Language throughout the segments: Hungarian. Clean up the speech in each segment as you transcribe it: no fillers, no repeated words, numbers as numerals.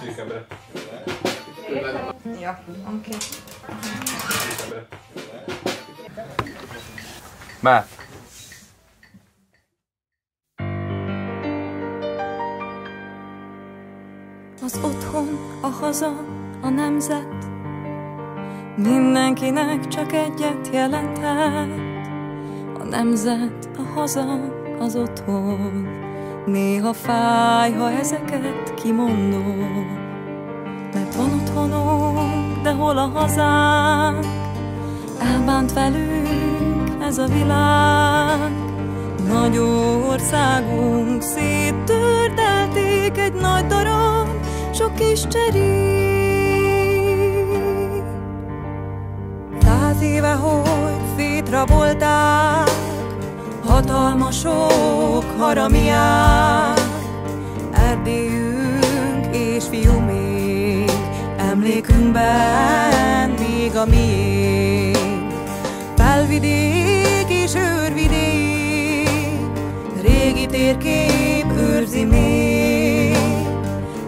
Szűkebbre. Ja, oké. Szűkebbre. Már. Az otthon, a haza, a nemzet mindenkinek csak egyet jelenthet. A nemzet, a haza, az otthon. Néha fáj, ha ezeket kimondom. Mert van otthonunk, de hol a hazánk? Elbánt velünk ez a világ. Nagy országunk széttördelték egy nagy darab, sok kis cserék. 100 éve, hogy szétrabolták, hatalmasok haramiák. Erdélyünk és fiumig, emlékünkben még a miénk. Felvidék és őrvidék, régi térkép őrzi még.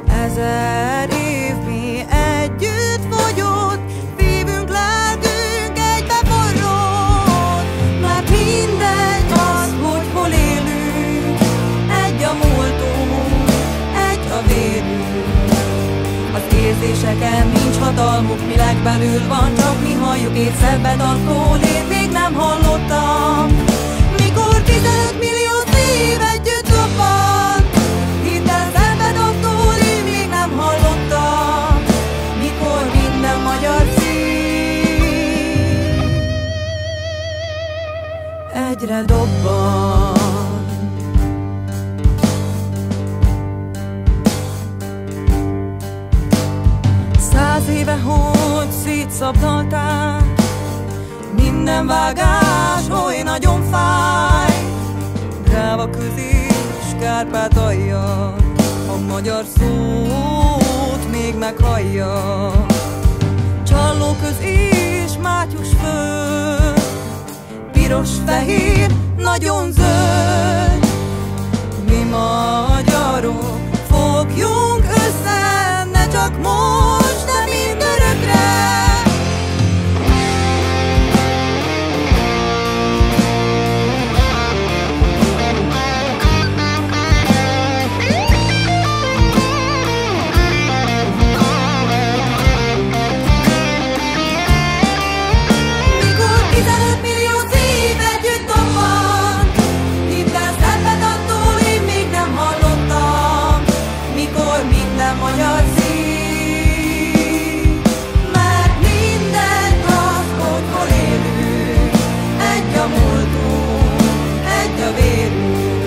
1000 év mi együtt fogyott, szívünk, lelkünk egybe forrott. Mert mindegy az, hogy hol élünk, egy a múltunk, egy a vérünk. Az érzéseken nincs hatalmuk, mi legbelül van, csak mi halljuk és szebbet attól én még nem hallottam. Mikor 15 millió szív együtt robbant, hidd el, szebbet attól én még nem hallottam. Mikor minden magyar szív egyre dobban. 100 éve, hogy szétszabdalták, minden vágás oly nagyon fáj. Dráva közés, Kárpátalja, a magyar szót még meghallja. Csallóköz és Mátyus föld, piros, fehér, nagyon zöld. Mi magyarok fogjunk össze, ne csak most, de mindörökre. Mikor 15 millió szív együtt dobban, hidd el, szebbet attól én még nem hallottam. Mikor minden magyar szív, mert mindegy az, hogy hol élünk, egy a múltunk, egy a vérünk.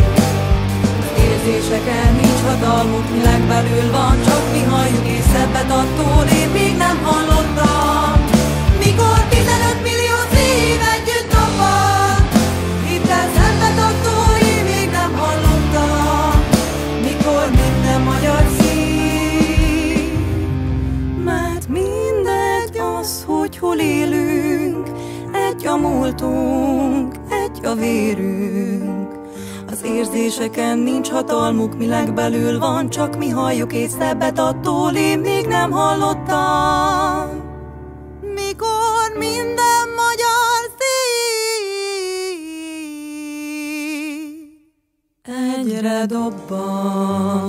Érzéseken nincs hatalmuk, mi legbelül van, csak mi halljuk és szebbet attól én még nem hallottam. Mikor 15 millió szív együtt dobban, hidd el, szebbet attól én még nem hallottam. Mikor minden magyar szív, mert mindegy az, hogy hol élünk, egy a múltunk, egy a vérünk. Az érzéseken nincs hatalmuk, mi legbelül van, csak mi halljuk és szebbet attól én még nem hallottam. Mikor minden magyar szív egyre dobban.